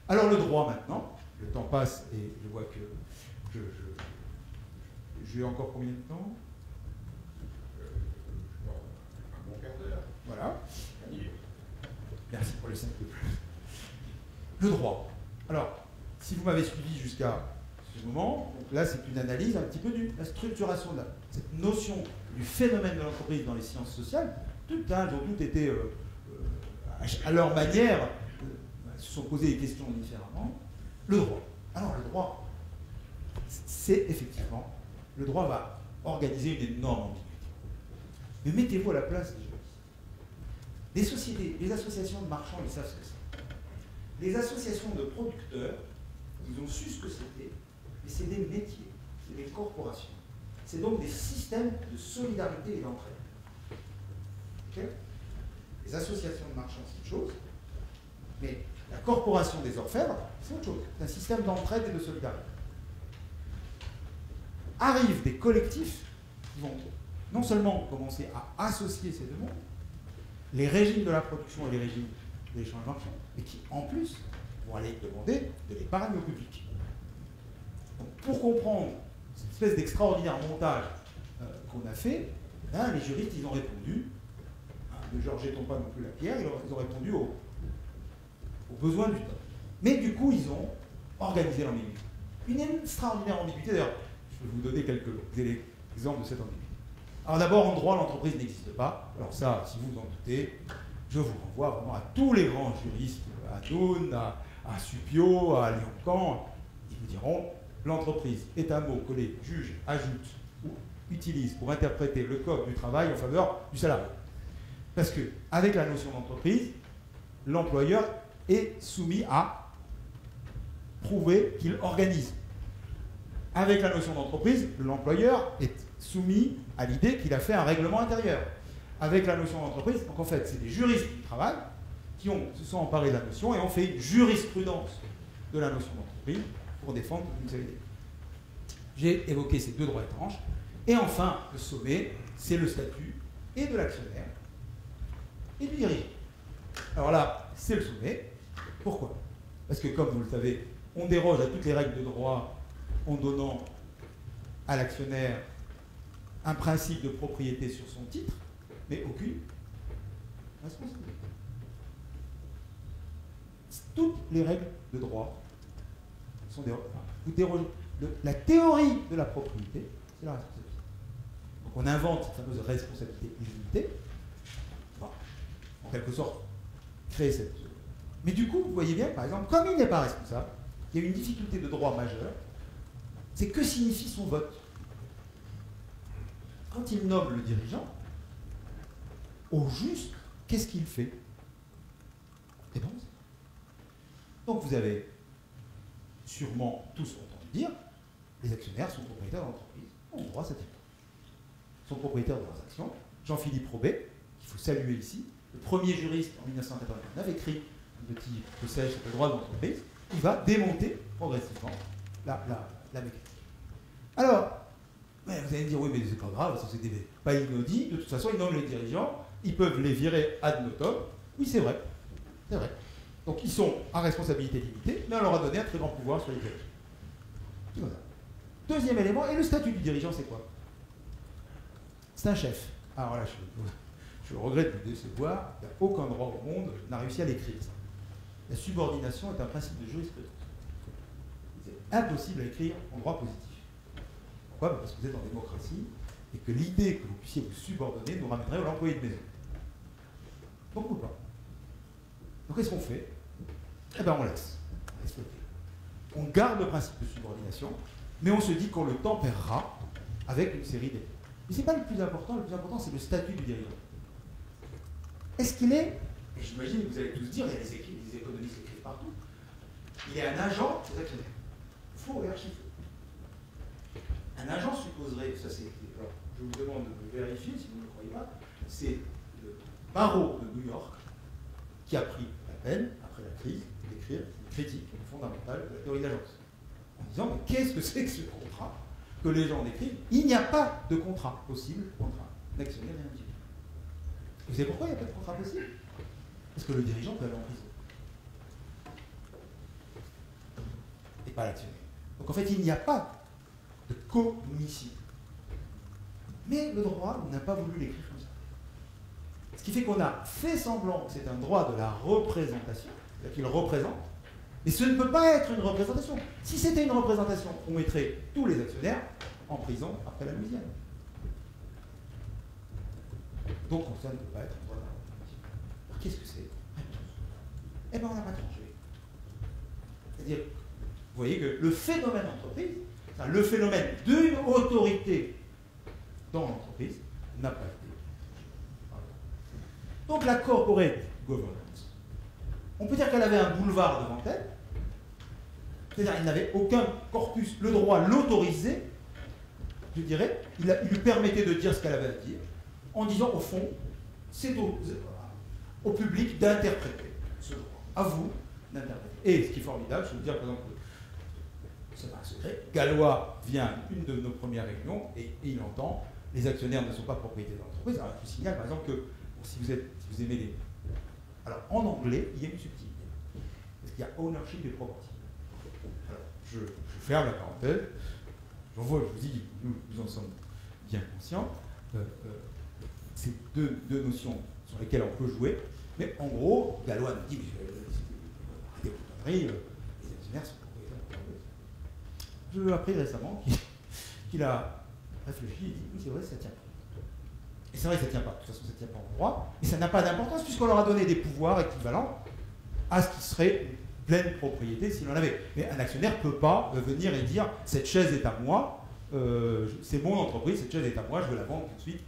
Alors le droit maintenant, le temps passe et je vois que j'ai encore combien de temps? Un bon quart d'heure. Voilà. Merci pour les 5 de plus. Le droit. Alors, si vous m'avez suivi jusqu'à ce moment, donc là c'est une analyse un petit peu de la structuration de cette notion du phénomène de l'entreprise dans les sciences sociales. Toutes été à leur manière, se sont posées des questions différemment. Le droit. Alors le droit, c'est effectivement, le droit va organiser une énorme ambiguïté. Mais mettez-vous à la place des juristes. Les sociétés, les associations de marchands, ils savent ce que c'est. Les associations de producteurs, ils ont su ce que c'était, et c'est des métiers, c'est des corporations. C'est donc des systèmes de solidarité et d'entraide. Okay? Les associations de marchands, c'est une chose, mais la corporation des orfèvres, c'est autre chose. C'est un système d'entraide et de solidarité. Arrivent des collectifs qui vont non seulement commencer à associer ces deux mondes, les régimes de la production et les régimes de l'échange marchand, mais qui, en plus, vont aller demander de l'épargne au public. Donc, pour comprendre cette espèce d'extraordinaire montage qu'on a fait, hein, les juristes, ils ont répondu, ne leur jetons pas non plus la pierre, ils ont répondu aux besoins du temps. Mais du coup, ils ont organisé l'ambiguïté. Une extraordinaire ambiguïté, d'ailleurs, je vais vous donner quelques exemples de cette ambiguïté. Alors d'abord, en droit, l'entreprise n'existe pas. Alors ça, si vous en doutez, je vous renvoie vraiment à tous les grands juristes, à Noun, à Suppiot, à Lyon-Camp. Ils vous diront, l'entreprise est un mot que les juges ajoutent ou utilisent pour interpréter le code du travail en faveur du salarié. Parce qu'avec la notion d'entreprise, l'employeur est soumis à prouver qu'il organise. Avec la notion d'entreprise, l'employeur est soumis à l'idée qu'il a fait un règlement intérieur. Avec la notion d'entreprise, donc en fait, c'est des juristes du travail qui se sont emparés de la notion et ont fait une jurisprudence de la notion d'entreprise pour défendre une série d'idées. J'ai évoqué ces deux droits étranges. Et enfin, le sommet, c'est le statut et de l'actionnaire et du dirigeant. Alors là, c'est le sommet. Pourquoi? Parce que, comme vous le savez, on déroge à toutes les règles de droit en donnant à l'actionnaire un principe de propriété sur son titre, mais aucune responsabilité. Toutes les règles de droit sont dérogées. La théorie de la propriété, c'est la responsabilité. Donc on invente cette fameuse responsabilité illimitée, en quelque sorte, créer cette... Mais du coup, vous voyez bien, par exemple, comme il n'est pas responsable, il y a une difficulté de droit majeure, c'est que signifie son vote. Quand il nomme le dirigeant, au juste, qu'est-ce qu'il fait? Eh bien, donc vous avez sûrement tous entendu dire, les actionnaires sont propriétaires de l'entreprise, ont droit à cette époque. Ils sont propriétaires de leurs actions. Jean-Philippe Robet, qu'il faut saluer ici, le premier juriste en 1989, écrit un petit passage sur le droit de l'entreprise, il va démonter progressivement la mécanique. Alors, vous allez me dire, oui, mais c'est pas grave, ça c'est pas inaudit, de toute façon, ils nomment les dirigeants, ils peuvent les virer ad notam. Oui, c'est vrai. C'est vrai. Donc, ils sont à responsabilité limitée, mais on leur a donné un très grand pouvoir sur les dirigeants. C'est comme ça. Deuxième élément, et le statut du dirigeant, c'est quoi? C'est un chef. Alors là, je regrette de décevoir, il n'y a aucun droit au monde n'a réussi à l'écrire. La subordination est un principe de jurisprudence. C'est impossible à écrire en droit positif. Pourquoi? Parce que vous êtes en démocratie et que l'idée que vous puissiez vous subordonner nous ramènerait à l'employé de maison. Donc, on ne peut pas. Donc, qu'est-ce qu'on fait? Eh bien, on laisse. On garde le principe de subordination, mais on se dit qu'on le tempérera avec une série d'éléments. Mais ce n'est pas le plus important c'est le statut du dirigeant. Est-ce qu'il est, et j'imagine que vous allez tous dire, il y a des économistes qui écrivent partout, il est un agent des actionnaires. Faux et archi-faux. Un agent supposerait, ça c'est, alors je vous demande de vérifier si vous ne le croyez pas, c'est le barreau de New York qui a pris la peine, après la crise, d'écrire une critique fondamentale de la théorie de l'agence. En disant, mais qu'est-ce que c'est que ce contrat que les gens décrivent? Il n'y a pas de contrat possible entre un actionnaire et un dirigeant. Vous savez pourquoi il n'y a pas de contrat possible? Parce que le dirigeant peut aller en prison. pas l'actionnaire. Donc en fait, il n'y a pas de commission. Mais le droit n'a pas voulu l'écrire comme ça. Ce qui fait qu'on a fait semblant que c'est un droit de la représentation, c'est-à-dire qu'il représente, mais ce ne peut pas être une représentation. Si c'était une représentation, on mettrait tous les actionnaires en prison après la Louisiane. Donc ça ne peut pas être un droit de la représentation. Alors qu'est-ce que c'est? Eh bien, on n'a pas tranché. C'est-à-dire, vous voyez que le phénomène entreprise, le phénomène d'une autorité dans l'entreprise, n'a pas été. Donc la corporate governance, on peut dire qu'elle avait un boulevard devant elle, c'est-à-dire qu'elle n'avait aucun corpus, le droit l'autorisait, je dirais, il lui permettait de dire ce qu'elle avait à dire, en disant au fond, c'est au public d'interpréter ce droit, à vous d'interpréter. Et ce qui est formidable, je veux dire, par exemple, c'est pas un secret, Gallois vient à une de nos premières réunions et il entend les actionnaires ne sont pas propriétaires de l'entreprise. Alors je vous signale par exemple que bon, si vous aimez les... Alors en anglais, il y a une subtilité. Parce qu'il y a ownership et property. Alors je ferme la parenthèse. Je vous dis, nous en sommes bien conscients. C'est deux notions sur lesquelles on peut jouer. Mais en gros, Gallois nous dit, des boutonneries, les actionnaires sont propriétaires de l'entreprise. Je l'ai appris récemment qu'il a réfléchi et dit, oui c'est vrai, ça tient pas. Et c'est vrai que ça ne tient pas, de toute façon ça ne tient pas en droit, mais ça n'a pas d'importance puisqu'on leur a donné des pouvoirs équivalents à ce qui serait une pleine propriété s'il en avait. Mais un actionnaire ne peut pas venir et dire, cette chaise est à moi, c'est mon entreprise, cette chaise est à moi, je veux la vendre tout de suite.